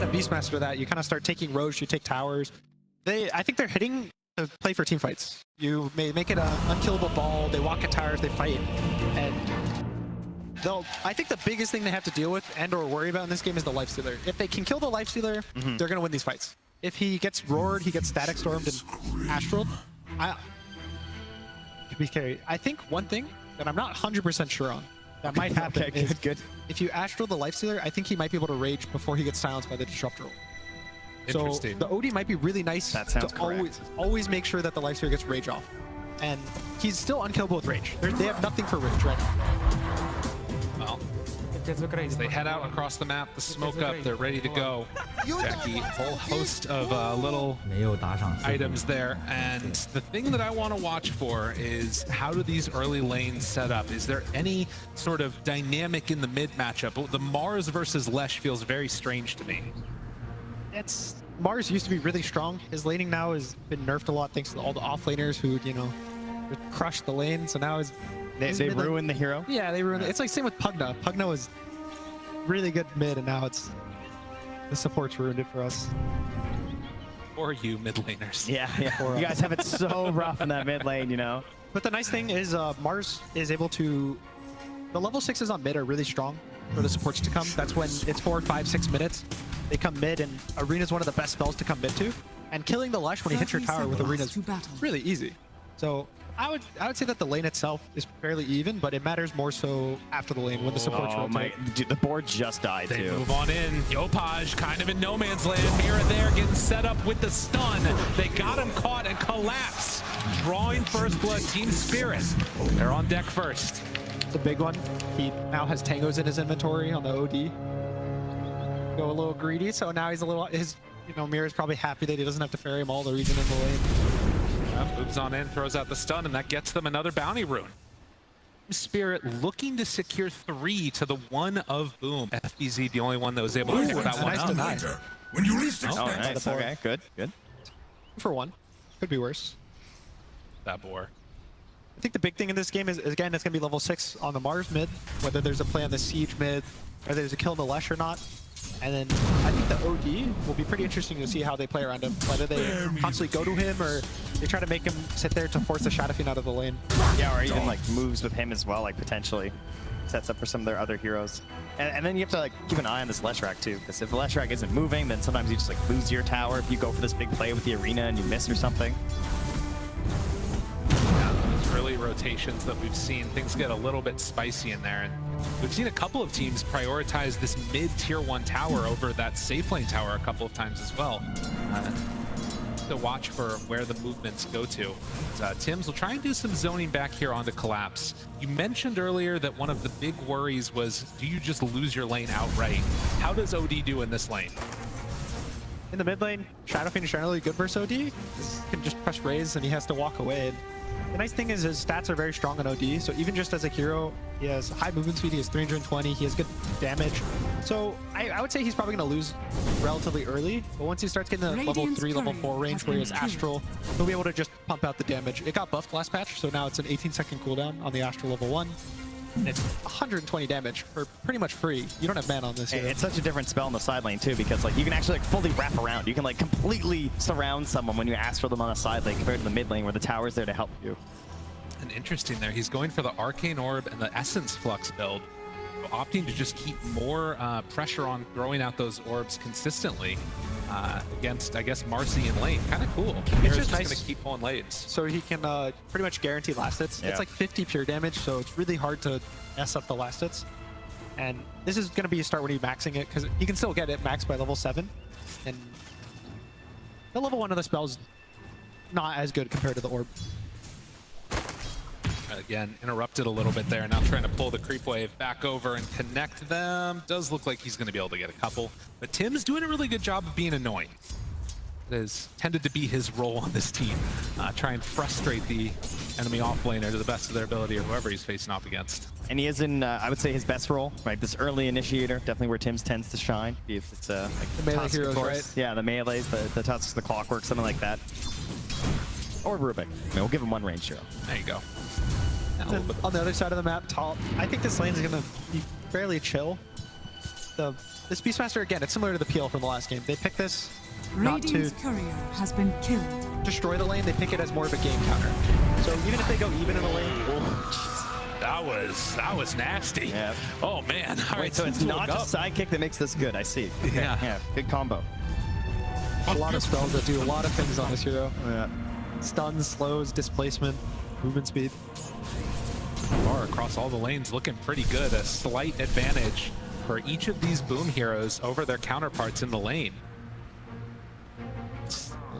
add a Beastmaster to that, you kind of start taking roads, you take towers. I think they're hitting to play for team fights. You may make it an unkillable ball, they walk at towers, they fight. And I think the biggest thing they have to deal with and or worry about in this game is the Lifestealer. If they can kill the Lifestealer, they're going to win these fights. If he gets roared, he gets static stormed and astral. I think one thing that I'm not 100% sure on that might happen is if you astral the Lifestealer, I think he might be able to rage before he gets silenced by the disruptor roll. So the OD might be really nice to always make sure that the Lifestealer gets rage off. And he's still unkillable with rage. They have nothing for rage right now. Well, as they head out across the map, the smoke up, they're ready to go. Jackie, a whole host of little items there. And the thing that I want to watch for is how do these early lanes set up? Is there any sort of dynamic in the mid matchup? The Mars versus Lesh feels very strange to me. Mars used to be really strong. His laning now has been nerfed a lot thanks to all the offlaners who, would crush the lane. So now they ruined the hero? Yeah, they ruined it. It's like same with Pugna. Pugna was really good mid, and now the support's ruined it for us. Or you mid laners. Yeah. You guys have it so rough in that mid lane, But the nice thing is Mars is able to... The level 6s on mid are really strong for the supports to come. That's when it's 4, 5, 6 minutes. They come mid, and Arena is one of the best spells to come mid to. And killing the Lush when he hits your tower with Arena is really easy. So I would say that the lane itself is fairly even, but it matters more so after the lane when the supports rotate. Dude, the board just died They too. move on in. Yopaj kind of in no man's land. Mira there getting set up with the stun. They got him caught and collapse. Drawing first blood, Team Spirit. They're on deck first. It's a big one. He now has Tangos in his inventory on the OD. Go a little greedy, so now he's a little... Mira's probably happy that he doesn't have to ferry him all the region in the lane. Moves on in, throws out the stun, and that gets them another bounty rune. Spirit looking to secure 3 to the 1 of Boom. FBZ the only one that was able to pick that one up. Nice. When you least expect nice. Okay, good. For 1. Could be worse. That boar. I think the big thing in this game is, again, it's going to be level 6 on the Mars mid, whether there's a play on the Siege mid, or there's a kill in the Lesh or not. And then I think the OD will be pretty interesting to see how they play around him. Whether they constantly go to him or they try to make him sit there to force the Shadow Fiend out of the lane. Yeah, or even moves with him as well, potentially sets up for some of their other heroes. And then you have to keep an eye on this Leshrac too, because if the Leshrac isn't moving, then sometimes you just lose your tower if you go for this big play with the Arena and you miss or something. Early rotations that we've seen, things get a little bit spicy in there, and we've seen a couple of teams prioritize this mid tier 1 tower over that safe lane tower a couple of times as well. To watch for where the movements go to. Tims will try and do some zoning back here onto Collapse. You mentioned earlier that one of the big worries was, do you just lose your lane outright? How does OD do in this lane? In the mid lane, Shadow Fiend is generally good versus OD. He can just press raise and he has to walk away. The nice thing is his stats are very strong on OD, so even just as a hero, he has high movement speed, he has 320, he has good damage. So I would say he's probably going to lose relatively early, but once he starts getting the level 3, level 4 range where he has Astral, he'll be able to just pump out the damage. It got buffed last patch, so now it's an 18-second cooldown on the Astral level 1. And it's 120 damage for pretty much free. You don't have mana on this. It's such a different spell in the side lane too, because you can actually fully wrap around. You can completely surround someone when you ask for them on the side lane compared to the mid lane where the tower's there to help you. And interesting there, he's going for the Arcane Orb and the Essence Flux build, opting to just keep more pressure on throwing out those orbs consistently against, I guess, Marcy in lane. Kind of cool. It's just nice going to keep pulling lanes. So he can pretty much guarantee last hits. Yeah. It's like 50 pure damage, so it's really hard to mess up the last hits. And this is going to be a start when he's maxing it, because he can still get it maxed by level 7. And the level 1 of the spell is not as good compared to the orb. Again, interrupted a little bit there. Now trying to pull the creep wave back over and connect them. Does look like he's going to be able to get a couple. But Tim's doing a really good job of being annoying. It has tended to be his role on this team. Try and frustrate the enemy offlaner to the best of their ability, or whoever he's facing off against. And he is in, I would say, his best role, right? This early initiator, definitely where Tim's tends to shine. If it's the melee heroes, right? Yeah, the melees, the Tusks, the Clockwork, something like that. Or Rubik. We'll give him one range hero. There you go. On the other side of the map, top, I think this lane is going to be fairly chill. this Beastmaster, again, it's similar to the PL from the last game. They pick this not to Radiant's courier has been killed. destroy the lane, they pick it as more of a game counter. So even if they go even in the lane, That was nasty. Yeah. Oh man. All right, so it's teams not look just sidekick that makes this good. I see. Okay. Yeah. Yeah. Good combo. a lot of spells that do a lot of things on this hero. Yeah. Stuns, slows, displacement, movement speed. Far across all the lanes, looking pretty good. A slight advantage for each of these boom heroes over their counterparts in the lane.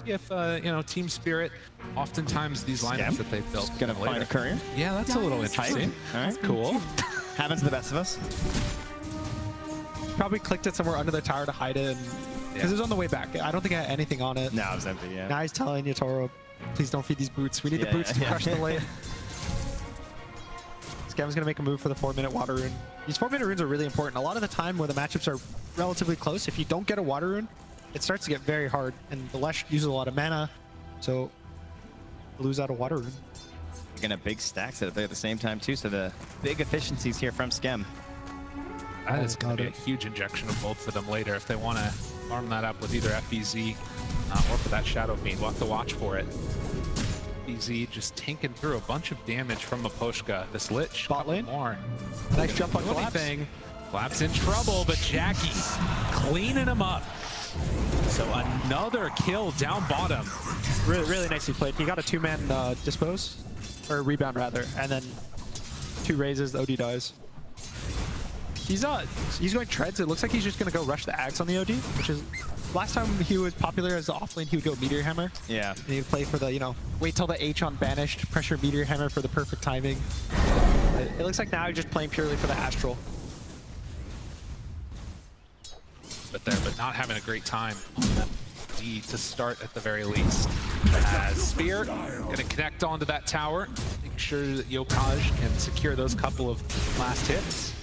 If you know, team spirit, oftentimes these lineups that they've built. Gonna find a courier. Yeah, that's a little interesting. All right. Cool. Happens to the best of us. Probably clicked it somewhere under the tower to hide it, because it was on the way back. I don't think I had anything on it. No, it was empty. Yeah. Now he's telling YATORO, please don't feed these boots. We need the Yeah, boots to yeah. crush the lane. Scam's gonna make a move for the 4-minute water rune. These 4-minute runes are really important. A lot of the time where the matchups are relatively close, if you don't get a water rune, it starts to get very hard, and the Lesh uses a lot of mana, so lose out a water rune. Gonna big stacks it at the same time too. So the big efficiencies here from Scam. That is going to be a huge injection of both for them later if they want to farm that up with either FBZ or for that Shadow Fiend. We'll have to watch for it. FBZ just tanking through a bunch of damage from Miposhka. This Lich, Bot lane. more. Nice jump on Collapse. Anything. Collapse in trouble, but Jackie cleaning him up. So another kill down bottom. Really, really nicely played. He got a 2-man dispose, or rebound rather, and then 2 raises, the OD dies. He's going treads. It looks like he's just gonna go rush the Axe on the OD, which is last time he was popular as the offlane, he would go Meteor Hammer. Yeah. And he'd play for the, you know, wait till the H on banished, pressure Meteor Hammer for the perfect timing. It looks like now he's just playing purely for the Astral. But not having a great time on that D to start at the very least. As Spear gonna connect onto that tower, make sure that Yokaj can secure those couple of last hits.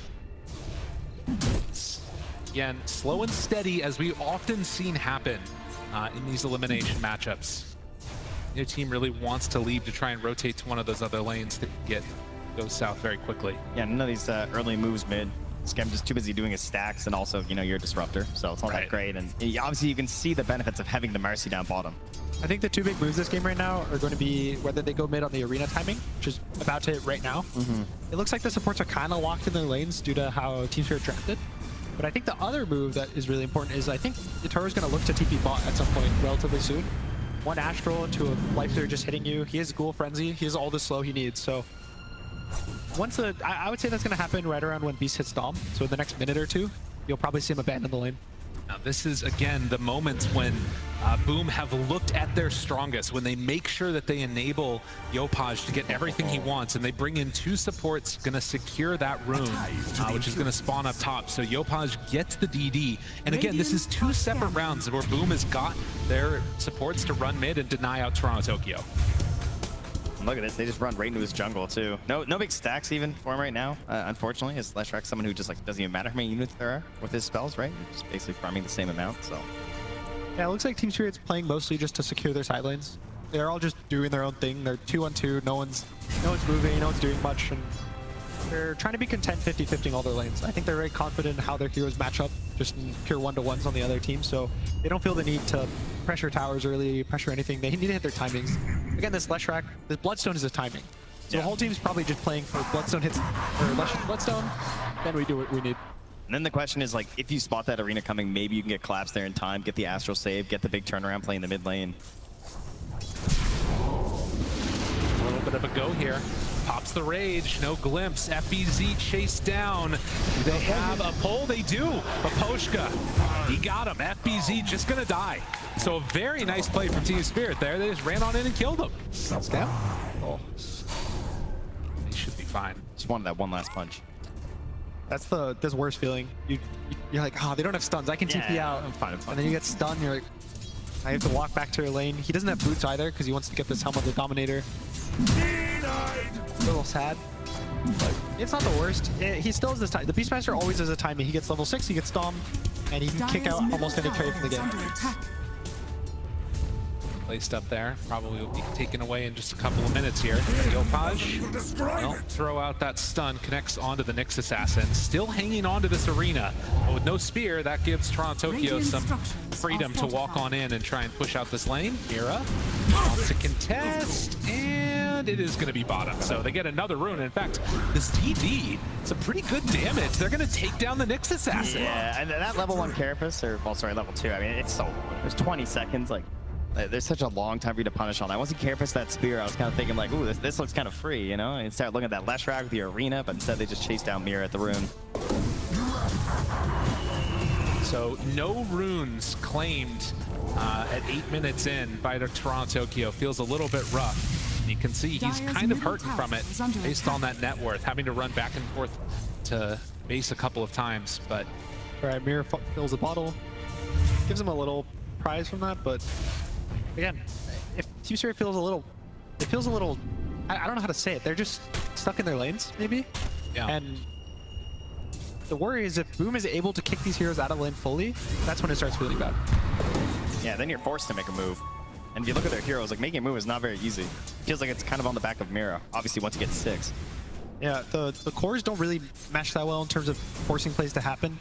Again, slow and steady as we've often seen happen in these elimination matchups. Your team really wants to leave to try and rotate to one of those other lanes to go south very quickly. Yeah, none of these early moves mid. Scam just too busy doing his stacks, and also, you know, you're a disruptor, so it's not that great. And obviously you can see the benefits of having the Mercy down bottom. I think the 2 big moves this game right now are going to be whether they go mid on the arena timing, which is about to hit right now. It looks like the supports are kind of locked in their lanes due to how Team Spirit drafted. But I think the other move that is really important is I think YATORO is going to look to TP bot at some point relatively soon. 1 Astral into a Life Clear just hitting you. He has Ghoul Frenzy. He has all the slow he needs. So once I would say that's going to happen right around when Beast hits Dom. So in the next minute or 2, you'll probably see him abandon the lane. Now this is, again, the moments when Boom have looked at their strongest, when they make sure that they enable Yopaj to get everything he wants, and they bring in 2 supports, going to secure that rune, which is going to spawn up top. So Yopaj gets the DD. And again, this is 2 separate rounds where Boom has got their supports to run mid and deny out Toronto Tokyo. Look at this, they just run right into his jungle too. No big stacks even for him right now, unfortunately. As Leshrac, someone who just like doesn't even matter how many units there are with his spells, right? You're just basically farming the same amount, so. Yeah, it looks like Team Spirit's playing mostly just to secure their side lanes. They're all just doing their own thing. They're 2-on-2, no one's moving, no one's doing much, and they're trying to be content 50-50ing all their lanes. I think they're very confident in how their heroes match up, just in pure 1-to-1s on the other team, so they don't feel the need to pressure towers early, pressure anything. They need to hit their timings. Again, this Leshrac, this Bloodstone is a timing. So the whole team's probably just playing for Bloodstone hits, or Lesh hits Bloodstone, then we do what we need. And then the question is, like, if you spot that arena coming, maybe you can get Collapse there in time, get the Astral save, get the big turnaround play in the mid lane. A little bit of a go here. Pops the rage, no glimpse. FBZ chased down. Do they have a pull? They do. Miposhka, he got him. FBZ just gonna die. So a very nice play from Team Spirit there. They just ran on in and killed him. Scam? Oh. They should be fine. Just wanted that one last punch. That's the worst feeling. You're like, oh, they don't have stuns. I can TP out. I'm fine. And then you get stunned. You're like, I have to walk back to your lane. He doesn't have boots either because he wants to get this Helm of the Dominator. A little sad. But it's not the worst. He still has this time. The Beastmaster always has a timing. He gets level 6, he gets Dom, and he can kick out almost any carry from the game. placed up there. Probably will be taken away in just a couple of minutes here. Yopaj, well, throw out that stun, connects onto the Nyx Assassin. Still hanging onto this arena, but with no spear, that gives Toronto Tokyo some freedom to walk on in and try and push out this lane. Mira wants to contest, and it is going to be bottom. So they get another rune. In fact, this TD, some pretty good damage. They're going to take down the Nyx Assassin. Yeah, and that level 1 carapace, or well, sorry, level 2. I mean, it's so there's 20 seconds. Like, there's such a long time for you to punish on that. Once you carapace that spear, I was kind of thinking like, ooh, this looks kind of free, you know? And start looking at that Leshrac with the arena, but instead they just chase down Mira at the rune. So no runes claimed at 8 minutes in by the Toronto Tokyo. Feels a little bit rough. And you can see he's kind of hurting from it based on that net worth, having to run back and forth to base a couple of times. But all right, Mira fills a bottle, gives him a little prize from that. But again, if Team Spirit feels a little, I don't know how to say it. They're just stuck in their lanes, maybe. yeah. And the worry is if Boom is able to kick these heroes out of lane fully, that's when it starts feeling bad. Yeah, then you're forced to make a move. And if you look at their heroes, like making a move is not very easy. It feels like it's kind of on the back of Mira. Obviously, once you get 6. Yeah, the cores don't really mesh that well in terms of forcing plays to happen.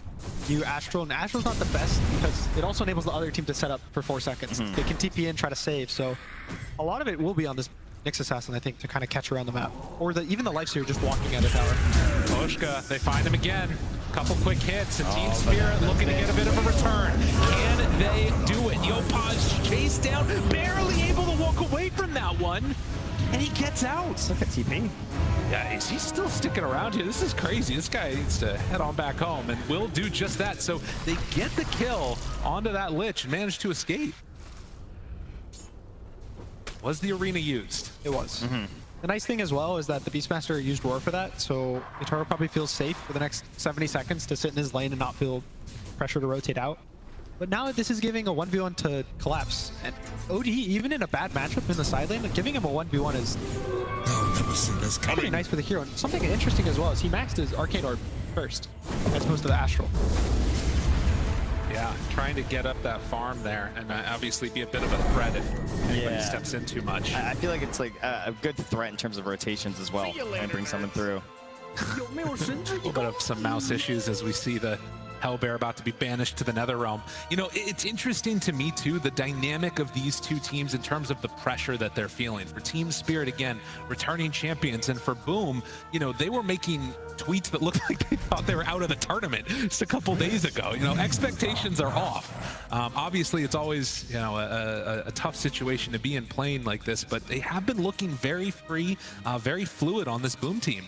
You Astral, and Astral's not the best because it also enables the other team to set up for 4 seconds. They can TP in, try to save, so a lot of it will be on this Nyx Assassin, I think, to kind of catch around the map. Or even the Lifestealer just walking at a tower. Oshka, they find him again. Couple quick hits, and Team Spirit looking to get a bit of a return. Can they do it? Yopaj chased down, barely able to walk away from that one, and he gets out. Look at TP. Yeah, is he still sticking around here? This is crazy. This guy needs to head on back home, and will do just that. So they get the kill onto that Lich and manage to escape. Was the arena used? It was. The nice thing as well is that the Beastmaster used Roar for that, so YATORO probably feels safe for the next 70 seconds to sit in his lane and not feel pressure to rotate out. But now this is giving a 1v1 to collapse. And OD, even in a bad matchup in the side lane, giving him a 1v1 is pretty nice for the hero. And something interesting as well is he maxed his Arcane Orb first, as opposed to the Astral. Yeah, trying to get up that farm there and obviously be a bit of a threat if anybody steps in too much. I feel like it's like a good threat in terms of rotations as well, and bring someone through. A little bit of some mouse issues as we see the Hellbear about to be banished to the Nether Realm. You know, it's interesting to me too, the dynamic of these two teams in terms of the pressure that they're feeling. For Team Spirit, again, returning champions, and for Boom, you know, they were making tweets that looked like they thought they were out of the tournament just a couple days ago. You know, expectations are off. Obviously, it's always, you know, a tough situation to be in playing like this, but they have been looking very free, very fluid on this Boom team.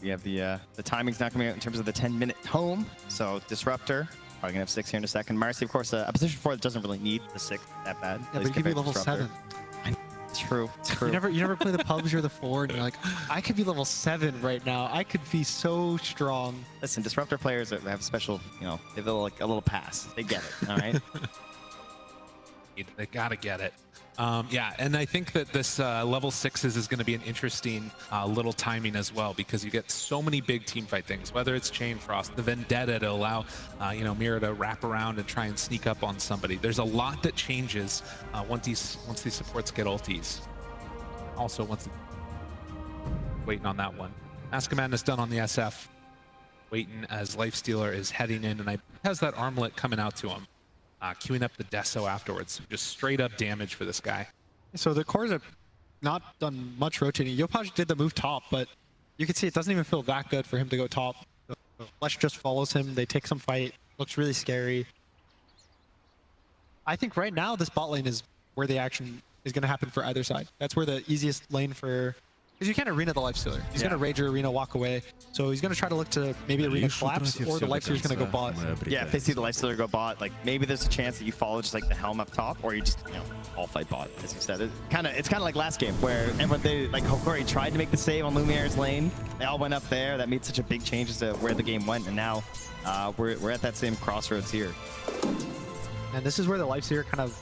We have the timing's not coming out in terms of the 10-minute home. So Disruptor, probably gonna have 6 here in a second. Marcy, of course, a position 4 that doesn't really need the 6 that bad. Yeah, but he could be level 7. It's true. It's true. You never play the PUBG or the 4, and you're like, I could be level 7 right now. I could be so strong. Listen, Disruptor players have a special, you know, they have a little pass. They get it, all right? They gotta get it. Yeah, and I think that this level 6s is going to be an interesting little timing as well, because you get so many big team fight things, whether it's Chain Frost, the Vendetta to allow you know, Mira to wrap around and try and sneak up on somebody. There's a lot that changes once these supports get ultis. Also, waiting on that one. Mask of Madness done on the SF. Waiting as Lifestealer is heading in, and has that armlet coming out to him. Queuing up the Deso afterwards. Just straight up damage for this guy. So the cores have not done much rotating. Yopaj did the move top, but you can see it doesn't even feel that good for him to go top. Lesh just follows him. They take some fight. Looks really scary. I think right now this bot lane is where the action is going to happen for either side. That's where the easiest lane for... Because you can't arena the Lifestealer. He's going to rage your arena, walk away. So he's going to try to look to maybe arena collapse, or the Lifestealer's going to go bot. Yeah, if they see the Lifestealer go bot, like maybe there's a chance that you follow just like the helm up top, or you just, you know, all fight bot, as you said. It's kind of like last game where everyone, like Hokori tried to make the save on Lumiere's lane. They all went up there. That made such a big change as to where the game went, and now we're at that same crossroads here. And this is where the Lifestealer kind of,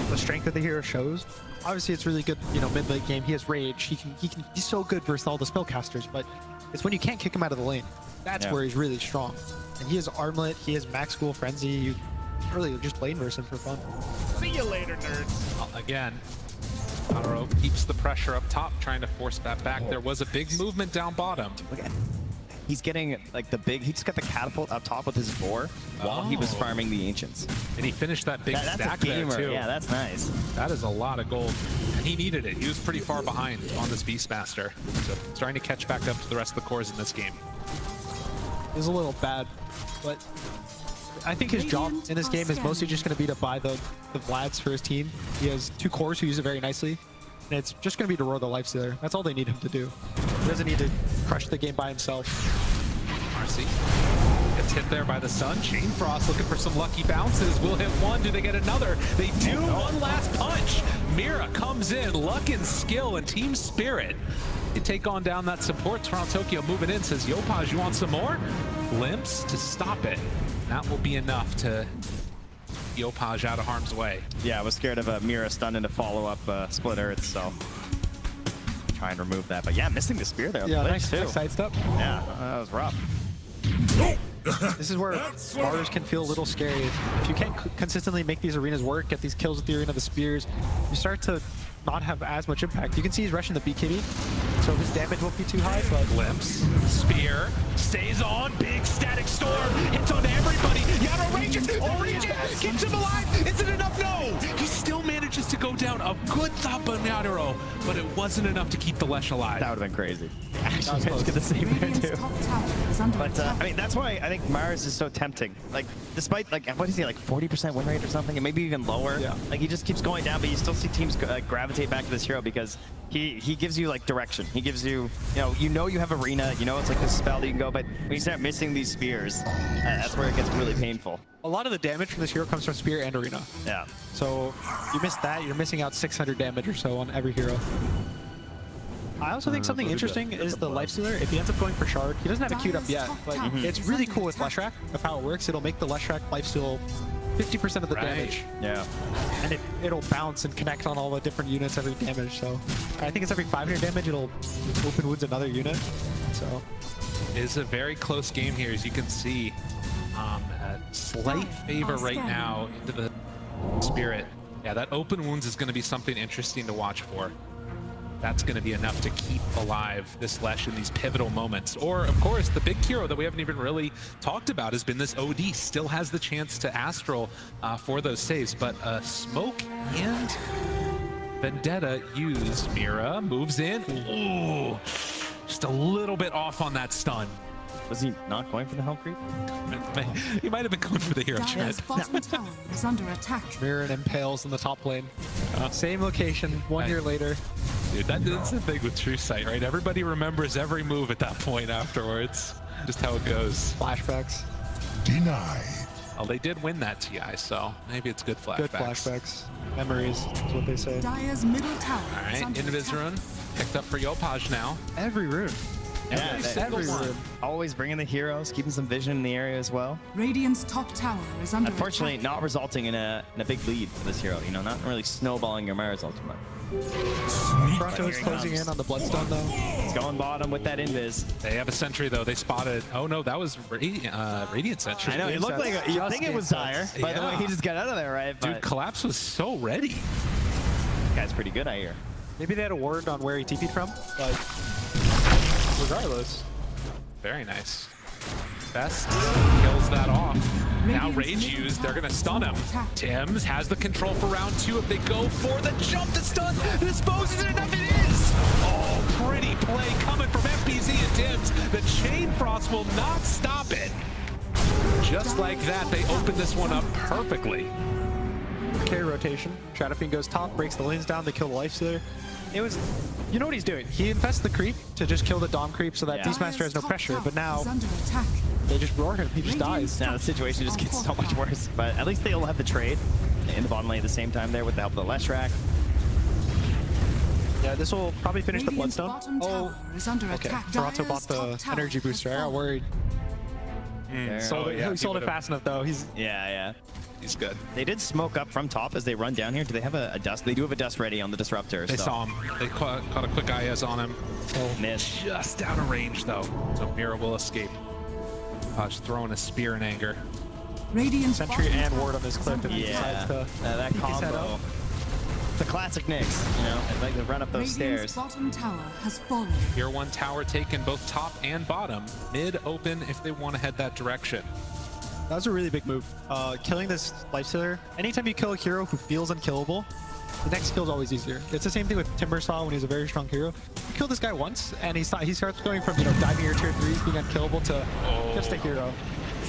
the strength of the hero shows. Obviously, it's really good, you know, mid-late game. He has rage. He's so good versus all the spellcasters, but it's when you can't kick him out of the lane. That's where he's really strong. And he has armlet. He has max school frenzy. really just lane versus him for fun. See you later, nerds. Again, YATORO keeps the pressure up top, trying to force that back. There was a big movement down bottom. Look at he's getting like the big, he just got the catapult up top with his boar while he was farming the ancients. And he finished that big That's stack a gamer. there too. Yeah, that's nice. That is a lot of gold. And he needed it. He was pretty far behind on this Beastmaster. So starting to catch back up to the rest of the cores in this game. It was a little bad, but I think his job in this game is mostly just going to be to buy the Vlads for his team. He has 2 cores who use it very nicely, and it's just going to be to roar the Lifestealer. That's all they need him to do. He doesn't need to crush the game by himself. Marcy gets hit there by the sun. Chain Frost looking for some lucky bounces. Will hit one. Do they get another? They do. One last punch. Mira comes in. Luck and skill and team spirit. They take on down that support. Toronto Tokyo moving in. Says, Yopaj, you want some more? Limps to stop it. That will be enough to Yopaj out of harm's way. Yeah, I was scared of a Mira stun into follow-up split earth, so try and remove that. But yeah, missing the spear there. Yeah, nice too. sidestep. Yeah, that was rough. This is where Mars can feel a little scary. If you can't consistently make these arenas work, get these kills with the arena, the spears, you start to not have as much impact. You can see he's rushing the BKB, so his damage won't be too high, but Glimpse, spear, stays on, big static storm, hits on everybody. YATORO ranges, keeps him alive. Is it enough? No! He still manages to go down. A good thought by YATORO, but it wasn't enough to keep the Lesh alive. That would have been crazy. Actually, managed to get the save there Radiant's too. top tower is under But attack. I mean, that's why I think Mars is so tempting. Like, despite like what is he, like 40% win rate or something, and maybe even lower. Yeah. Like he just keeps going down, but you still see teams gravitate back to this hero because he gives you like direction. He gives you, you know you have arena, you know it's like this spell that you can go, but when you start missing these spears, that's where it gets really painful. a lot of the damage from this hero comes from spear and arena. Yeah. So you miss that, you're missing out 600 damage or so on every hero. I also think something interesting is the Lifestealer. If he ends up going for Shard, he doesn't have it queued up yet, but it's really cool with Leshrac of how it works. It'll make the Leshrac lifesteal 50% of the damage. Yeah. And it'll bounce and connect on all the different units every damage. So I think it's every 500 damage, it'll open wounds another unit. So It is a very close game here, as you can see. A slight favor right now into the Spirit. Yeah, that open wounds is going to be something interesting to watch for. That's going to be enough to keep alive this Lesh in these pivotal moments. Or, of course, the big hero that we haven't even really talked about has been this OD. Still has the chance to Astral for those saves, but Smoke and Vendetta used. Mira moves in. Ooh, just a little bit off on that stun. Was he not going for the Helm Creep? He might have been going for the hero Dire's tread. bottom tower is under attack. Mirror and Impales in the top lane. Same location, 1 year later. Dude, that's the thing with True Sight, right? Everybody remembers every move at that point afterwards. Just how it goes. Flashbacks. Denied. Oh, they did win that TI, so maybe it's good flashbacks. Good flashbacks. Memories is what they say. Dire's middle tower All is right, under Invis attack. rune picked up for Yopaj now. Every rune. Yeah, Every one. rune. always bringing the heroes, keeping some vision in the area as well. Radiant's top tower is under Unfortunately, attack. not resulting in a big lead for this hero. Not really snowballing your Mars ultimate. Toronto is closing in on the Bloodstone though. He's going bottom with that invis. They have a sentry though. They spotted. Oh no, that was Radiant Sentry. I know, it looked like sets. you'd Just think it game was sets. dire. By the way, Yeah. he just got out of there, right? Dude, But Collapse was so ready. this guy's pretty good, I hear. Maybe they had a word on where he TP'd from, but regardless. Very nice. Best kills that off. Now Radiant's Rage middle used, they're tower gonna is stun under him. attack. Tim's has the control for round 2 if they go for the jump to stun. Disposes it enough, it is! Oh, pretty play coming from FPZ and Tim's. The Chain Frost will not stop it. Just like that, they open this one up perfectly. Carry rotation. Shadowfiend goes top, breaks the lanes down, they kill the Lifestealer. It was, you know what he's doing? He infests the creep to just kill the Dom creep so that Yeah. Beastmaster has no Top pressure, tower but now is under attack. they just roar him, he just Radiant's dies. Now the situation just gets so much worse, but at least they'll have the trade in the bottom lane at the same time there with the help of the Leshrac. Yeah, this will probably finish the Radiant's Bloodstone. bottom tower is under Okay. attack. Toronto Dire's bought the top tower energy has booster. I got fallen. worried. There. Sold it, yeah, he sold it would've- fast enough though. He's Yeah. He's good. They did smoke up from top as they run down here. Do they have a dust? They do have a dust ready on the disruptor. They so. saw him. They caught a quick IS on him. Miss. Just out of range though. So Mira will escape. Just throwing a spear in anger. Radiant's Sentry bottom and tower ward on this cliff, and he decides to that peek his head combo. up. The classic Knicks, you know, they like to run up those Radiant's stairs. bottom tower has fallen. Tier 1 tower taken both top and bottom. Mid open if they want to head that direction. That was a really big move. Killing this lifestealer. Anytime you kill a hero who feels unkillable, the next kill is always easier. It's the same thing with Timbersaw when he's a very strong hero. You kill this guy once, and he starts going from, you know, diving your tier 3s, being unkillable, to just a hero.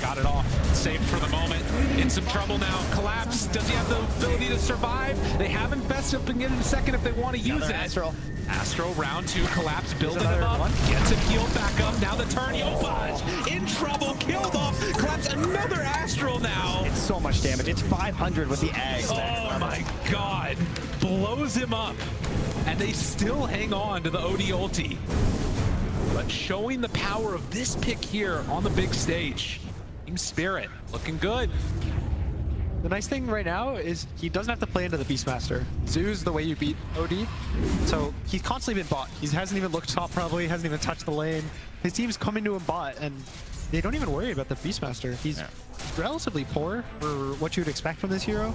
Got it off. Saved for the moment. In some trouble now. Collapse. Does he have the ability to survive? They have invested up and get in a second if they want to use it. Astro round 2. Collapse building him up. Gets him healed back up. Now the turn. YATORO in trouble. Killed off. Collapse another Astral now. It's so much damage. It's 500 with the Ags. Oh my god. Blows him up. And they still hang on to the OD ulti. But showing the power of this pick here on the big stage. Team Spirit looking good. The nice thing right now is he doesn't have to play into the Beastmaster. Zoo's the way you beat OD. So he's constantly been bot. He hasn't even looked top probably, hasn't even touched the lane. His team's coming to him bot, and they don't even worry about the Beastmaster. He's relatively poor for what you would expect from this hero.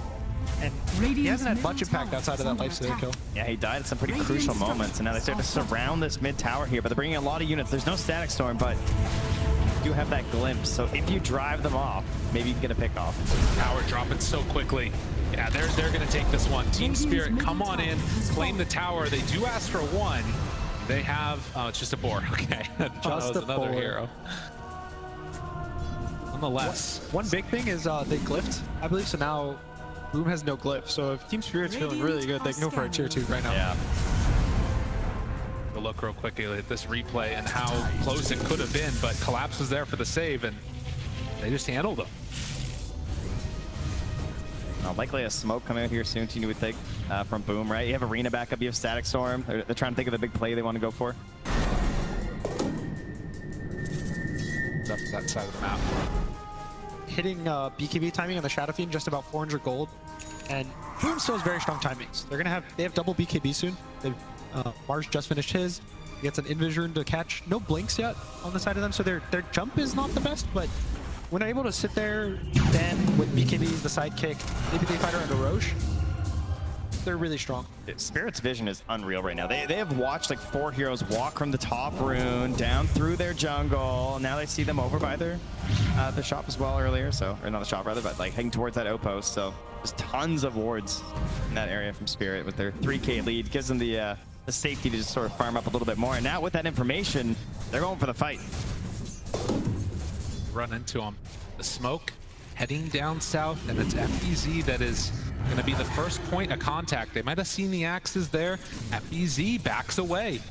And he hasn't had much impact outside of that lifestealer kill. Yeah, he died at some pretty crucial moments, and now they start to surround this mid tower here, but they're bringing a lot of units. There's no static storm, but you have that glimpse. So if you drive them off, maybe you can get a pick off. Power dropping so quickly. Yeah, they're gonna take this one. Team Spirit, come on in, claim the tower. They do ask for 1. They have, oh, it's just a boar. Okay, just another boar. hero. Nonetheless, One big thing is they glyphed, I believe, so now Boom has no glyph. So if Team Spirit's feeling really good, they can go for a tier 2 right now. Yeah. we'll look real quickly at this replay and how close it could have been, but Collapse was there for the save, and they just handled him. Likely a smoke coming out here soon, you would think, from Boom, right? You have Arena back up, you have Static Storm. They're trying to think of the big play they want to go for. Up that side of the map. Hitting BKB timing on the Shadow Fiend, just about 400 gold. And Boom still has very strong timings. They have double BKB soon. Mars just finished his. He gets an Invis to catch. No blinks yet on the side of them, so their jump is not the best, but when they're able to sit there, then with BKB, the sidekick, maybe they fight around a Roche, they're really strong. Spirit's vision is unreal right now. They have watched like 4 heroes walk from the top rune down through their jungle. Now they see them over by the shop as well earlier. So, or not the shop rather, but like heading towards that outpost. So there's tons of wards in that area from Spirit with their 3K lead. Gives them the safety to just sort of farm up a little bit more. And now with that information, they're going for the fight. Run into him. The smoke heading down south, and it's FBZ that is going to be the first point of contact. They might have seen the axes there. FBZ backs away,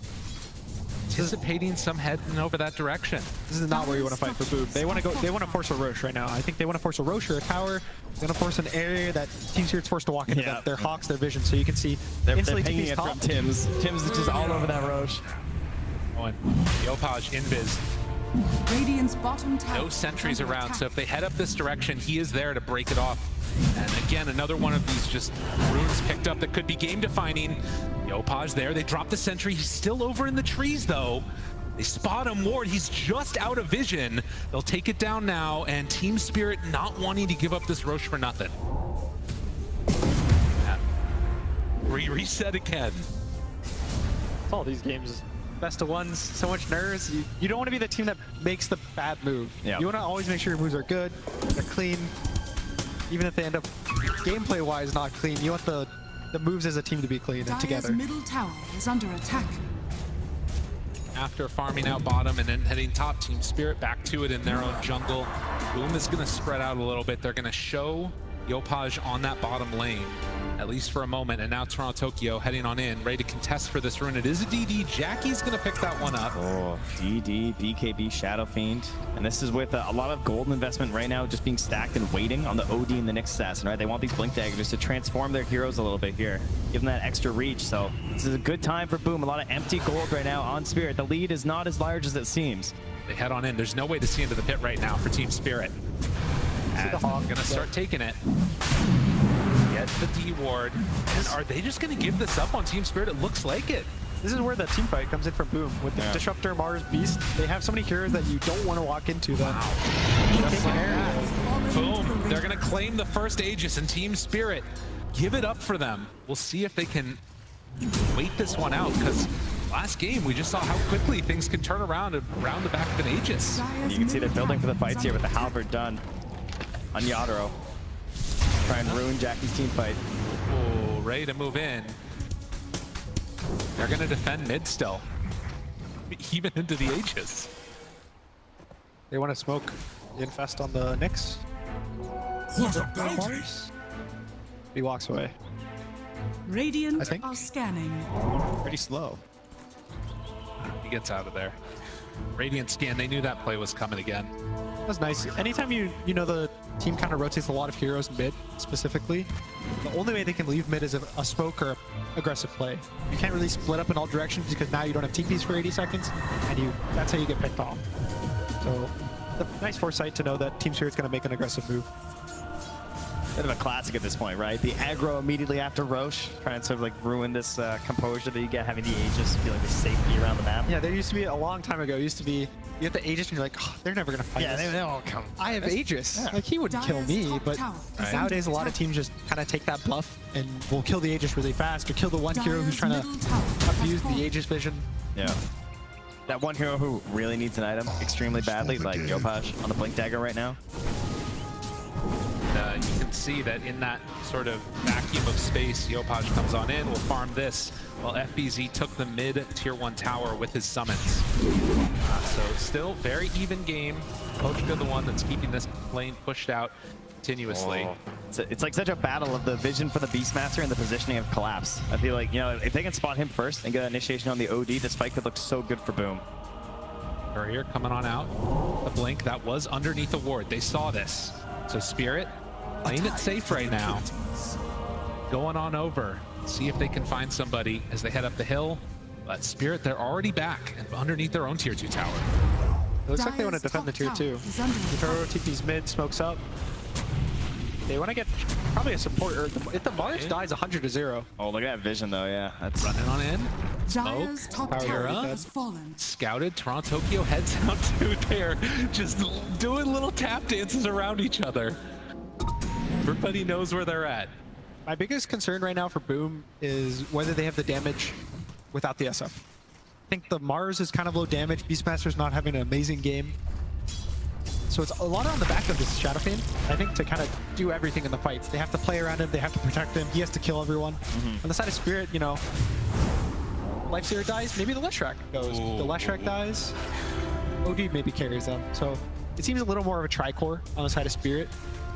anticipating some heading over that direction. This is not where you want to fight for Boom. They want to go. They want to force a Roche right now. I think they want to force a Roche or a tower. They're going to force an area that Team Spirit's forced to walk into. Yeah. Their Hawks, their vision, so you can see They're instantly pinging TP's it top. from Tim's. Tim's is just all over that Roche. Yopaj invis. Radiant's bottom tower. No sentries is under around, attack. so if they head up this direction, he is there to break it off. And again, another one of these just runes picked up that could be game defining. Yopaj there, they drop the sentry. He's still over in the trees though. They spot him, Ward, he's just out of vision. They'll take it down now, and Team Spirit not wanting to give up this Roche for nothing. Reset again. It's all these games. Best of ones, so much nerves. You don't want to be the team that makes the bad move. Yeah. You want to always make sure your moves are good, they're clean. Even if they end up gameplay-wise not clean, you want the moves as a team to be clean and Dire's together. middle tower is under attack. After farming out bottom and then heading top, Team Spirit back to it in their own jungle. Boom is going to spread out a little bit. They're going to show Yopaj on that bottom lane, at least for a moment. And now Toronto Tokyo heading on in, ready to contest for this rune. It is a DD. Jackie's going to pick that one up. Oh, DD, BKB, Shadow Fiend. And this is with a lot of gold investment right now just being stacked and waiting on the OD and the next assassin, right? They want these Blink Daggers to transform their heroes a little bit here, give them that extra reach. So this is a good time for Boom. A lot of empty gold right now on Spirit. The lead is not as large as it seems. They head on in. There's no way to see into the pit right now for Team Spirit. As they're going to start taking it. Get the D ward. And are they just going to give this up on Team Spirit? It looks like it. This is where the team fight comes in from Boom. With the Disruptor, Mars, Beast, they have so many heroes that you don't want to walk into them. Just like that. Boom. They're going to claim the first Aegis, and Team Spirit, give it up for them. We'll see if they can wait this one out, because last game we just saw how quickly things can turn around the back of an Aegis. And you can see they're building for the fights here with the halberd done on YATORO. Try and ruin Jackie's team fight. Oh, ready to move in. They're going to defend mid still, even into the Aegis. They want to smoke infest on the Nyx. What a bounty! He walks away. Radiant I think. are scanning. Pretty slow. He gets out of there. Radiant scan, they knew that play was coming again. That's nice. Anytime you know the team kind of rotates a lot of heroes mid specifically, the only way they can leave mid is a smoke or aggressive play. You can't really split up in all directions because now you don't have TPs for 80 seconds, and that's how you get picked off. So, nice foresight to know that Team Spirit's going to make an aggressive move. Bit of a classic at this point, right? The aggro immediately after Roche, trying to sort of like ruin this composure that you get having the Aegis, feeling the safety around the map. Yeah, there used to be a long time ago. Used to be you get the Aegis and you're like, oh, they're never gonna fight. Yeah, us. they all come. I have Aegis. Yeah. Like he wouldn't kill Dire's me, top but tower is nowadays a under lot of attack. teams just kind of take that bluff and will kill the Aegis really fast or kill the one hero who's Dire's trying to middle tower has abuse the fallen. Aegis vision. Yeah. That one hero who really needs an item extremely badly, like Yopaj on the Blink Dagger right now. You can see that in that sort of vacuum of space, Yopaj comes on in, will farm this, while FBZ took the mid tier 1 tower with his summons. So still very even game. Pochka the one that's keeping this lane pushed out continuously. Oh. It's like such a battle of the vision for the Beastmaster and the positioning of Collapse. I feel like, you know, if they can spot him first and get an initiation on the OD, this fight could look so good for Boom. Courier coming on out. The blink, that was underneath the ward. They saw this. So Spirit, playing it safe right now. Going on over. See if they can find somebody as they head up the hill. But Spirit, they're already back and underneath their own tier 2 tower. It looks like they want to defend the tier 2. YATORO TP's mid, smokes up. They want to get probably a support. Or if the Mars dies 100-0. Oh, look at that vision though, yeah. That's Running on in. Dire's Smoke. top Power tower up. has fallen. Scouted. Toronto Tokyo heads out to there. Just doing little tap dances around each other. Everybody knows where they're at. My biggest concern right now for Boom is whether they have the damage without the SF. I think the Mars is kind of low damage. Beastmaster's not having an amazing game. So it's a lot on the back of this Shadow Fiend, I think, to kind of do everything in the fights. They have to play around him, they have to protect him, he has to kill everyone. On the side of Spirit, you know, Lifestealer dies, maybe the Leshrac goes. Ooh. The Leshrac dies, OD maybe carries them. So it seems a little more of a tricore on the side of Spirit,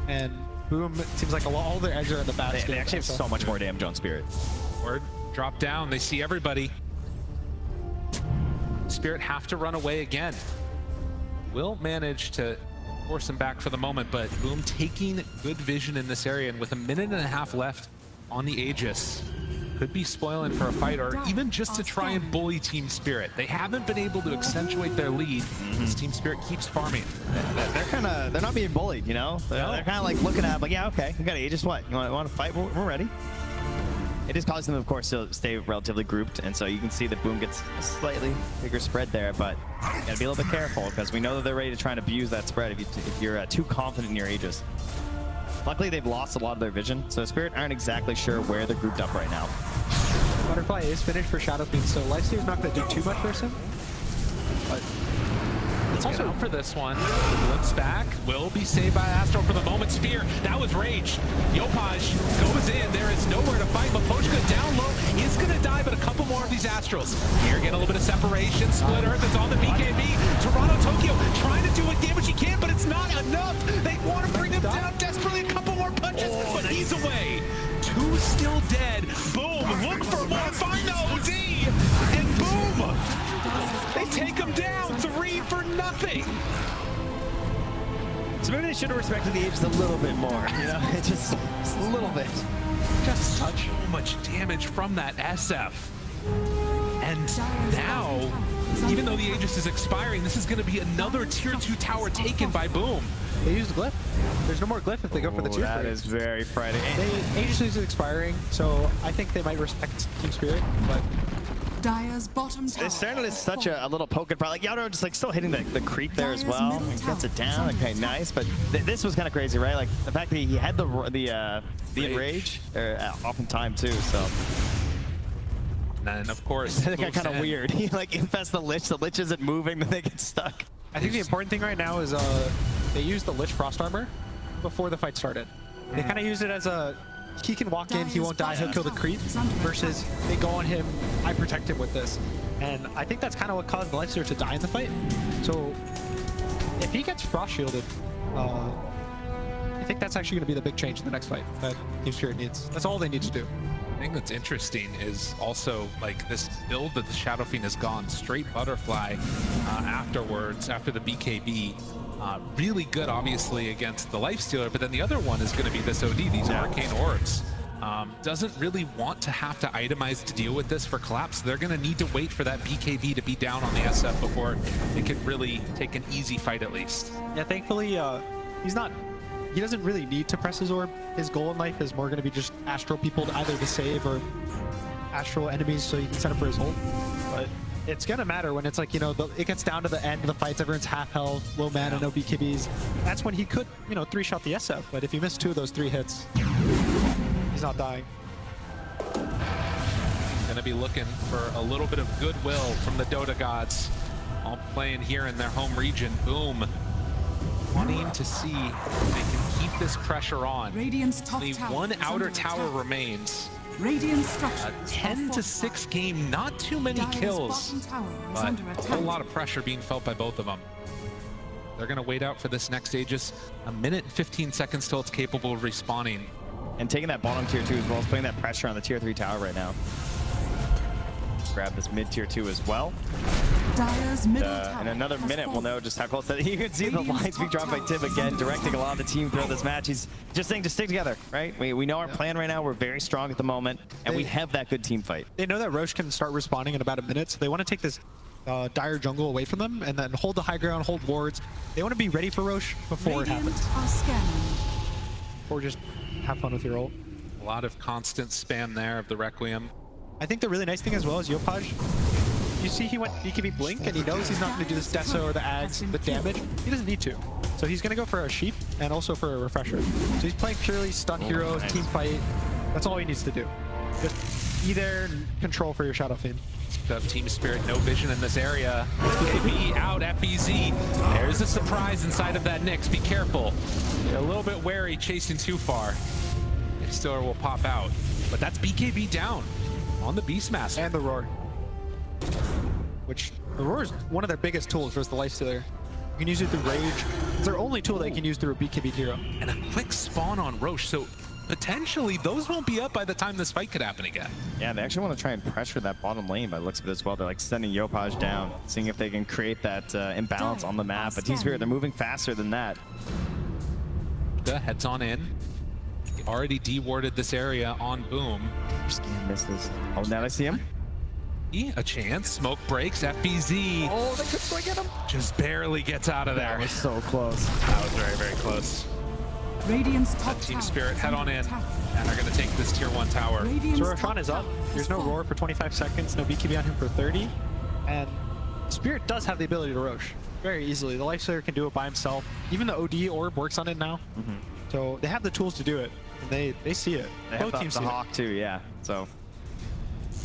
and Boom, it seems like all their eggs are in the basket. they actually have so much more damage on Spirit. Word drop down. They see everybody. Spirit have to run away again. Will manage to force him back for the moment, but Boom taking good vision in this area, and with a minute and a half left on the Aegis, could be spoiling for a fight, or even just to try and bully Team Spirit. They haven't been able to accentuate their lead as Team Spirit keeps farming. They're not being bullied, you know? They're kind of like looking at it like, yeah, okay, you got Aegis, what? You want to fight? We're ready. It is causing them, of course, to stay relatively grouped, and so you can see that Boom gets a slightly bigger spread there, but you gotta be a little bit careful, because we know that they're ready to try and abuse that spread if you're too confident in your Aegis. Luckily, they've lost a lot of their vision, so Spirit aren't exactly sure where they're grouped up right now. Butterfly is finished for Shadow Fiend, so Lifestealer's not going to do too much versus him. But It's also out for this one. Looks back. Will be saved by Astro for the moment. Spear. That was rage. Yopaj goes in. There is nowhere to fight. Mapochka down low. Is going to die, but a couple more of these Astrals. Here, get a little bit of separation. Split Earth is on the BKB. Toronto Tokyo trying to do what damage he can, but it's not enough. They want to bring him down desperately. A couple more punches, but he's away. Two still dead. Boom. Look for more. Find the OD. And boom. They take him down. 3 for nothing. So maybe they should have respected the Aegis a little bit more, you know? Just a little bit. Just so much damage from that SF. And now, even though the Aegis is expiring, this is going to be another tier 2 tower taken by Boom. they used Glyph. There's no more Glyph if they go for the tier 3. That is very frightening. Aegis is expiring, so I think they might respect Team Spirit, but Dire's bottom tower. This certainly is such a little poke and prod. Like YATORO just like still hitting the creep there as Dire's well. middle He gets it tower is down. under Okay, attack. nice. But this was kind of crazy, right? Like the fact that he had the enrage off in time too. So And then, of course, that got moves kind of in. weird. He like infests the Lich. The Lich isn't moving. Then they get stuck. I think the important thing right now is they used the Lich Frost Armor before the fight started. They kind of use it as a, he can walk in, he won't die, he'll kill the creep, versus they go on him, I protect him with this. And I think that's kind of what caused the Lifestealer to die in the fight. So if he gets Frost Shielded, I think that's actually going to be the big change in the next fight that Team Spirit needs. That's all they need to do. The thing that's interesting is also like this build that the Shadow Fiend has gone straight butterfly afterwards, after the BKB. Really good, obviously, against the Lifestealer, but then the other one is going to be this OD, these Arcane Orbs. Doesn't really want to have to itemize to deal with this for collapse. They're going to need to wait for that BKB to be down on the SF before they can really take an easy fight at least. Yeah, thankfully, he doesn't really need to press his orb. His goal in life is more going to be just astral people to either to save or astral enemies so he can set up for his ult. But it's going to matter when it's like, you know, it gets down to the end of the fights, everyone's half health, low mana, no BKBs. That's when he could, you know, 3-shot the SF. But if you miss 2 of those 3 hits, he's not dying. Gonna be looking for a little bit of goodwill from the Dota gods, all playing here in their home region. Boom. Wanting to see if they can keep this pressure on. Radiant's top Only tower one is outer under tower attack. remains. Radiant A structures 10 are to 6 game, not too many Dire's kills, bottom tower is but under a attack. whole lot of pressure being felt by both of them. They're gonna wait out for this next stage. Just a minute and 15 seconds till it's capable of respawning. And taking that bottom tier 2 as well as putting that pressure on the tier 3 tower right now. Grab this mid tier 2 as well. Dire's middle tower In another has minute, we'll fallen. know just how close that. You can see the Radiant's lines being top dropped by tower Tim is again, under directing a attack. lot of the team throughout this match. He's just saying, just stick together, right? We know our plan right now. We're very strong at the moment, and we have that good team fight. They know that Roche can start respawning in about a minute, so they want to take this dire jungle away from them and then hold the high ground, hold wards. They want to be ready for Roche before it Radiant happens, are scanning. or just have fun with your ult. A lot of constant spam there of the Requiem. I think the really nice thing as well is Yopaj. You see he went BKB Blink and he knows he's not going to do this Deso or the Ags, the damage. He doesn't need to. So he's going to go for a Sheep and also for a Refresher. So he's playing purely stun hero, nice. team fight. That's all he needs to do. Just be there and control for your Shadow Fiend. The Team Spirit, no vision in this area. BKB out at BZ. There's a surprise inside of that Nyx. Be careful. You're a little bit wary chasing too far. Stiller will pop out. But that's BKB down on the Beastmaster. And the Roar. Which, the Roar is one of their biggest tools versus the Lifestealer. You can use it through Rage. It's their only tool they can use through a BKB hero. And a quick spawn on Roche. So potentially those won't be up by the time this fight could happen again. Yeah, they actually want to try and pressure that bottom lane by the looks of it as well. They're like sending Yopaj down, seeing if they can create that imbalance on the map. But Team Spirit, they're moving faster than that. The heads on in. He already de-warded this area on Boom. Scan misses. Oh, now I see him. A chance. Smoke breaks. FBZ Oh, they could swing at him. just barely gets out of there. That was so close. That was very, very close. Radiant's top Team tower Spirit is head under on in, attack. and are going to take this tier 1 tower. Radiant's So top Roshan is up. tower There's has no fallen. Roar for 25 seconds, no BKB on him for 30. And Spirit does have the ability to Roche very easily. The Lifestealer can do it by himself. Even the OD orb works on it now. So they have the tools to do it. And they see it. They have Both teams the see Hawk too, yeah. So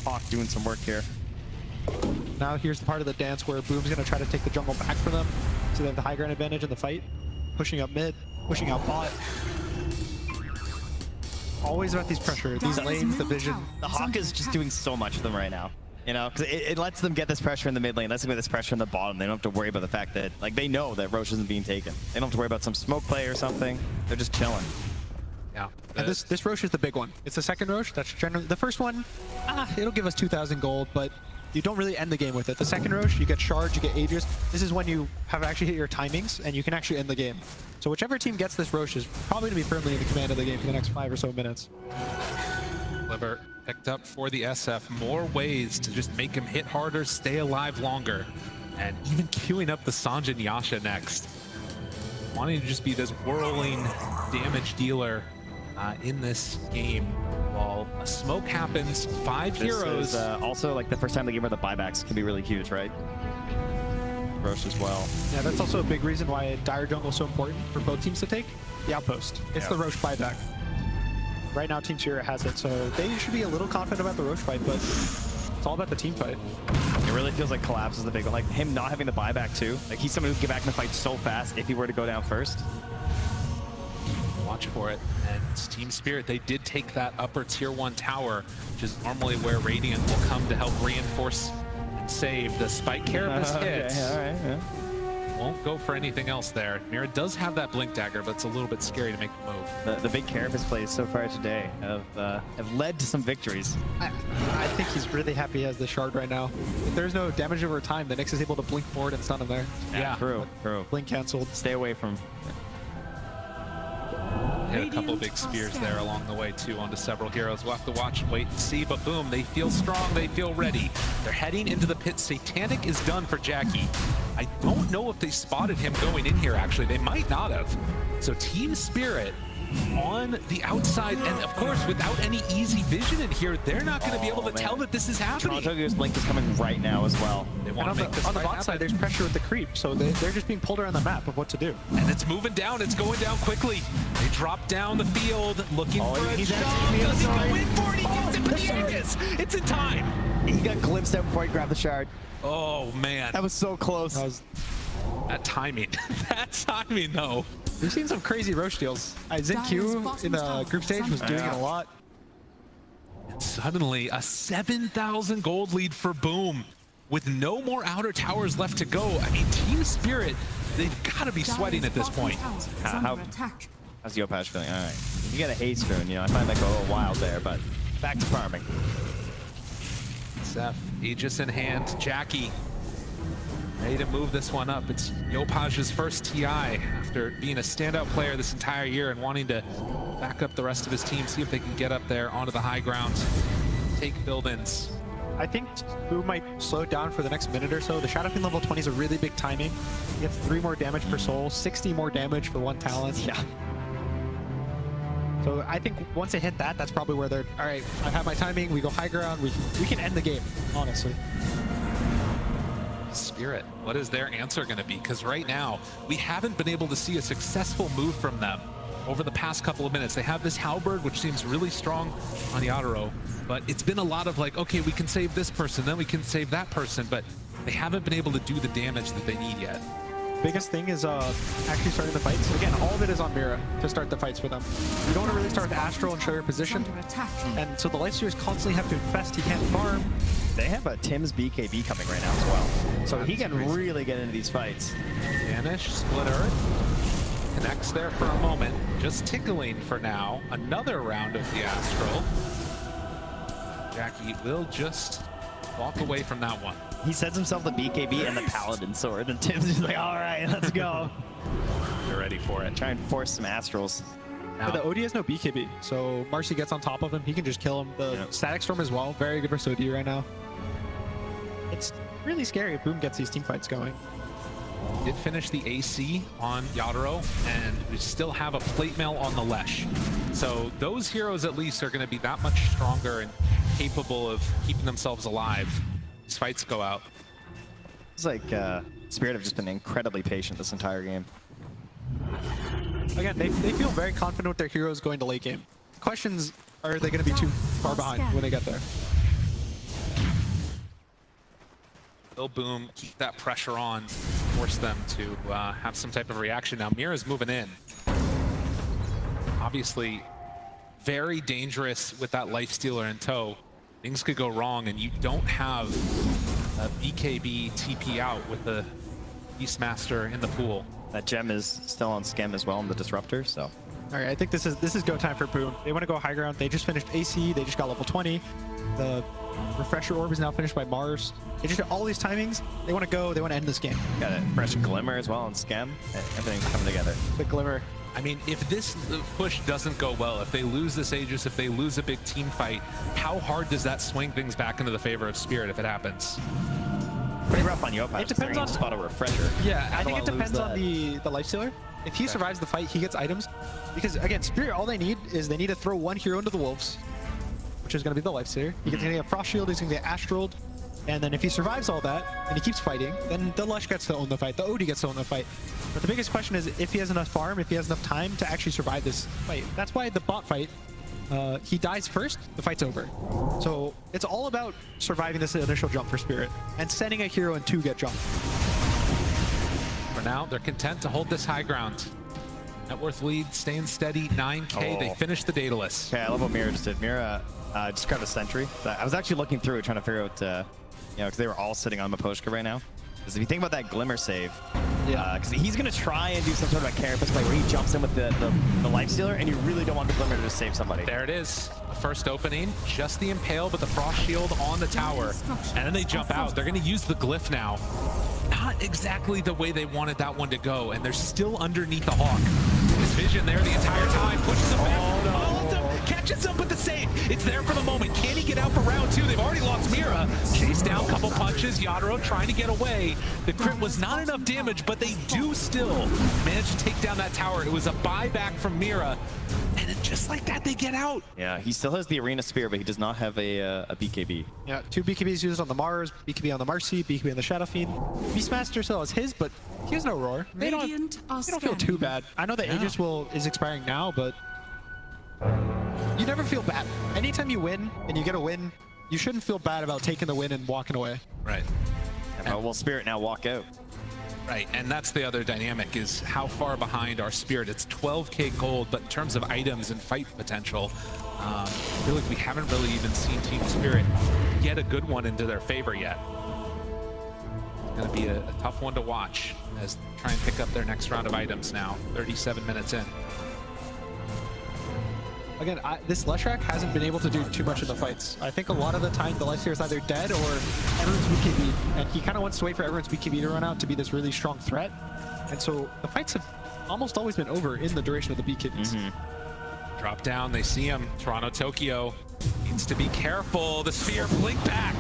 Hawk doing some work here. it. Now here's the part of the dance where Boom's going to try to take the jungle back for them. So they have the high ground advantage in the fight. Pushing up mid, pushing out bot. Always about these pressure, these Dire's lanes, the middle vision. tower The is Hawk under is just attack. doing so much for them right now. You know, because it lets them get this pressure in the mid lane, lets them get this pressure in the bottom. They don't have to worry about the fact that, like, they know that Roche isn't being taken. They don't have to worry about some smoke play or something. They're just chilling. Yeah. And this Roche is the big one. It's the second Roche. That's generally the first one. It'll give us 2,000 gold, but you don't really end the game with it. The second Roche, you get Shards, you get Aegis. This is when you have actually hit your timings and you can actually end the game. So whichever team gets this Roche is probably going to be firmly in the command of the game for the next 5 or so minutes. Liver picked up for the SF. More ways to just make him hit harder, stay alive longer, and even queuing up the Sanjin Yasha next. Wanting to just be this whirling damage dealer in this game. While a smoke happens, 5 This heroes. is also like the first time they give her the buybacks can be really huge, right? Roche as well. Yeah, that's also a big reason why Dire Jungle is so important for both teams to take. The outpost. It's Yeah. the Roche buyback. Right now, Team Shira has it, so they should be a little confident about the Roche fight, but it's all about the team fight. It really feels like Collapse is the big one. Like him not having the buyback too. Like he's someone who can get back in the fight so fast if he were to go down first. Watch for it. And it's Team Spirit, they did take that upper tier 1 tower, which is normally where Radiant will come to help reinforce and save. The Spike Carapace hits. Okay, all right, yeah. Won't go for anything else there. Mira does have that Blink Dagger, but it's a little bit scary to make the move. The big Carapace plays so far today have led to some victories. I think he's really happy he has the shard right now. If there's no damage over time, the Nyx is able to blink forward and stun him there. Yeah. True. Blink canceled. Stay away from. Hit a couple big spears there along the way too onto several heroes. We'll have to watch and wait and see, but boom, they feel strong, they feel ready. They're heading into the pit. Satanic is done for Jackie. I don't know if they spotted him going in here, actually. They might not have. So Team Spirit on the outside, and of course, without any easy vision in here, they're not going to be able to tell that this is happening. Toronto's Blink is coming right now as well. They And want on to make this the fight bot side, happen. there's pressure with the creep, so they're just being pulled around the map of what to do. And it's moving down. It's going down quickly. They drop down the field, looking for a he's shot. actually Does he go sorry. in for it? He gets it, but here it is. It's in time. He got glimpsed out before he grabbed the shard. Oh, man. That was so close. That timing. That timing, though. We've seen some crazy Roche deals. ZQ in the group stage was doing it a lot. And suddenly, a 7,000 gold lead for Boom. With no more outer towers left to go. I mean, Team Spirit, they've got to be sweating at this point. How's Yopaj feeling? All right. You got a haste rune, you know. I find that go a little wild there, but back to farming. Seth, Aegis in hand. Jackie, ready to move this one up. It's Yopaj's first TI after being a standout player this entire year and wanting to back up the rest of his team, see if they can get up there onto the high ground, take build-ins. I think Boom might slow it down for the next minute or so. The Shadow Fiend level 20 is a really big timing. He gets 3 more damage per soul, 60 more damage for 1 talent. Yeah. So I think once they hit that, that's probably where they're, all right, I have my timing, we go high ground, we can end the game, honestly. Spirit, what is their answer going to be? Because right now, we haven't been able to see a successful move from them over the past couple of minutes. They have this Halberd, which seems really strong on YATORO, but it's been a lot of like, okay, we can save this person, then we can save that person, but they haven't been able to do the damage that they need yet. Biggest thing is actually starting the fights. Again, all of it is on Mira to start the fights for them. You don't want to really start with Astral and show your position. And so the Lifestealers constantly have to infest. He can't farm. They have a Tim's BKB coming right now as well. So he can really get into these fights. Vanish, Split Earth, connects there for a moment, just tickling for now. Another round of the Astral. Jackie will just walk away from that one. He sets himself the BKB and the Paladin sword, and Tim's just like, all right, let's go. They're ready for it. Try and force some Astrals. But the OD has no BKB, so Marcy gets on top of him. He can just kill him. The Static Storm as well. Very good versus OD right now. It's really scary if Boom gets these team fights going. Did finish the AC on YATORO, and we still have a plate mail on the Lesh. So those heroes at least are going to be that much stronger and capable of keeping themselves alive. These fights go out. It's like Spirit have just been incredibly patient this entire game. Again, they feel very confident with their heroes going to late game. Questions, are they going to be too far behind when they get there? Will Boom keep that pressure on, force them to have some type of reaction. Now Mira's moving in. Obviously, very dangerous with that Lifestealer in tow. Things could go wrong, and you don't have a BKB TP out with the Beastmaster in the pool. That gem is still on Schem as well in the Disruptor, so. All right, I think this is go time for Boom. They want to go high ground. They just finished AC. They just got level 20. The Refresher Orb is now finished by Mars. They just got all these timings. They want to go. They want to end this game. Got a fresh Glimmer as well on Schem. Everything's coming together. The Glimmer. I mean, if this push doesn't go well, if they lose this Aegis, if they lose a big team fight, how hard does that swing things back into the favor of Spirit if it happens? Pretty rough on Yopaj. It depends on spot a Refresher. Yeah, I think it How do I lose depends on that? the Lifestealer. If he survives the fight, he gets items. Because again, Spirit, all they need is they need to throw one hero into the Wolves. which is going to be the Lifestealer. He's going to get Frost Shield, he's going to get Astraled, and then if he survives all that and he keeps fighting, then the Lush gets to own the fight, the OD gets to own the fight. But the biggest question is if he has enough farm, if he has enough time to actually survive this fight. That's why the bot fight, he dies first, the fight's over. So it's all about surviving this initial jump for Spirit and sending a hero in to get jumped. For now, they're content to hold this high ground. Net worth lead staying steady, 9K. They finished the Daedalus. Okay, I love what Mira just did. Mira just grabbed a sentry. I was actually looking through it, trying to figure out, you know, because they were all sitting on Miposhka right now. Because if you think about that Glimmer save, because he's going to try and do some sort of a carapace play where he jumps in with the Lifestealer, and you really don't want the Glimmer to just save somebody. There it is. The first opening, just the Impale, but the Frost Shield on the tower. And then they jump out. They're going to use the Glyph now. Not exactly the way they wanted that one to go, and they're still underneath the Hawk. His vision there the entire time, pushes him back, follows him, catches him with the save. It's there for the moment. Can he get out for round two? They've already lost Mira. Chase down, couple punches. YATORO trying to get away. The crit was not enough damage, but they do still manage to take down that tower. It was a buyback from Mira, and then just like that, they get out. Yeah, he still has the Arena Spear, but he does not have a BKB. Yeah, 2 BKBs used on the Mars, BKB on the Marcy, BKB on the Shadow Fiend. Beastmaster still has his, but he has no roar. They don't feel too bad. I know the Aegis is expiring now, but you never feel bad. Anytime you win and you get a win, you shouldn't feel bad about taking the win and walking away. Right. And will Spirit now walk out? Right, and that's the other dynamic, is how far behind our Spirit. It's 12K gold, but in terms of items and fight potential, I feel like we haven't really even seen Team Spirit get a good one into their favor yet. It's going to be a tough one to watch as they try and pick up their next round of items now, 37 minutes in. Again, this Leshrac hasn't been able to do too much in the fights. I think a lot of the time the Lifestealer is either dead or everyone's BKB, and he kind of wants to wait for everyone's BKB to run out to be this really strong threat. And so the fights have almost always been over in the duration of the BKBs. Drop down, they see him. Toronto, Tokyo needs to be careful. The Sphere blink back.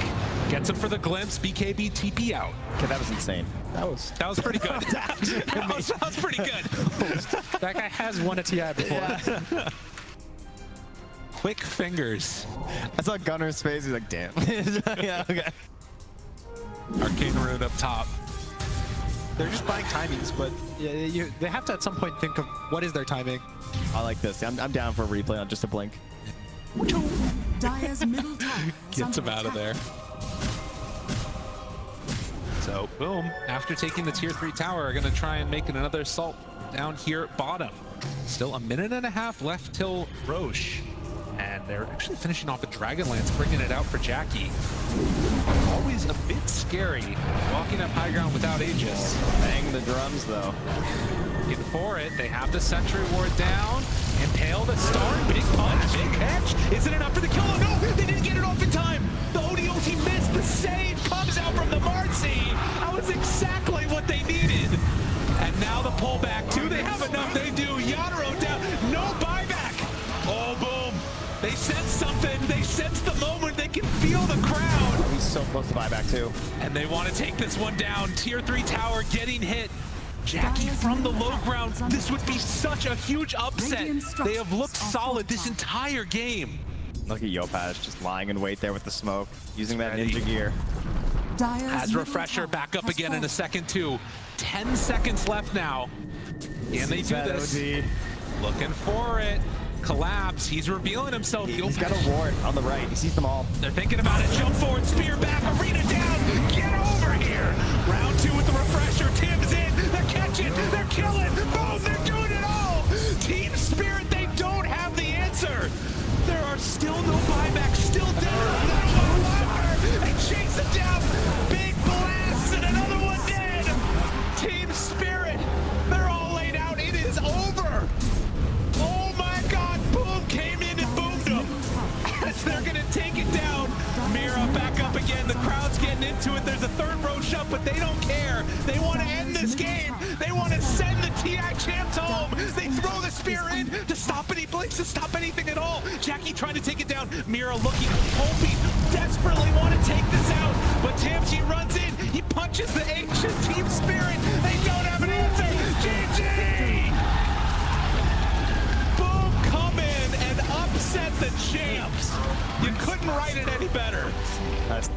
Gets him for the glimpse. BKB TP out. Okay, that was insane. That was pretty good. that was pretty good. That guy has won a TI before. Yeah. Quick fingers. I saw Gunner's face. He's like, damn. Yeah, okay. Arcane Rune up top. They're just buying timings, but yeah, they have to at some point think of what is their timing. I like this. I'm down for a replay on just a blink. Dire's middle tower Gets him out of there. So, boom. After taking the tier 3 tower, are going to try and make another assault down here at bottom. Still a minute and a half left till Roche. And they're actually finishing off a Dragonlance, bringing it out for Jackie. Always a bit scary, walking up high ground without Aegis. Bang the drums, though. Looking for it. They have the Sentry Ward down. Impale the start. Big punch, big catch. Is it enough for the kill? Oh, no, they didn't get it off in time. The ODOT missed. The save comes out from the Marcy. That was exactly what they needed. And now the pullback, too. They have enough. They do. YATORO down. No buyback. Oh, boom. They sense something. They sense the moment. They can feel the crowd. He's so close to buyback, too. And they want to take this one down. Tier 3 tower getting hit. Jackie from the low ground. This would be such a huge upset. They have looked solid this entire game. Look at Yopaj just lying in wait there with the smoke, using that ninja gear. Has Refresher back up again in a second, too. 10 seconds left now. Can they do this? OD. Looking for it. Collapse. He's revealing himself. He's got a ward on the right. He sees them all. They're thinking about it. Jump forward, spear back, arena down. Get over here. Round 2 with the Refresher. Tim's in. They're catching. They're killing. Boom. They're doing it all. Team Spirit, they don't have the answer. There are still no buybacks. Still down. They chase it down. Big blast and another one dead. Team Spirit, they're all laid out. It is over. Oh my God. Boom came in and boomed them. As they're going to take it down. Mira back up again. The crowd's getting into it. There's a third Roche up, but they don't care. They want to end this game. They want to send the TI champs home. They throw the spear in to stop any blinks, to stop anything at all. Jackie trying to take it down. Mira looking, hoping, desperately want to take this out. But Tamchi runs in. He punches the ancient Team Spirit. They don't have an answer. GG! Boom, come in and upset the champs. You couldn't write it any better. Nice.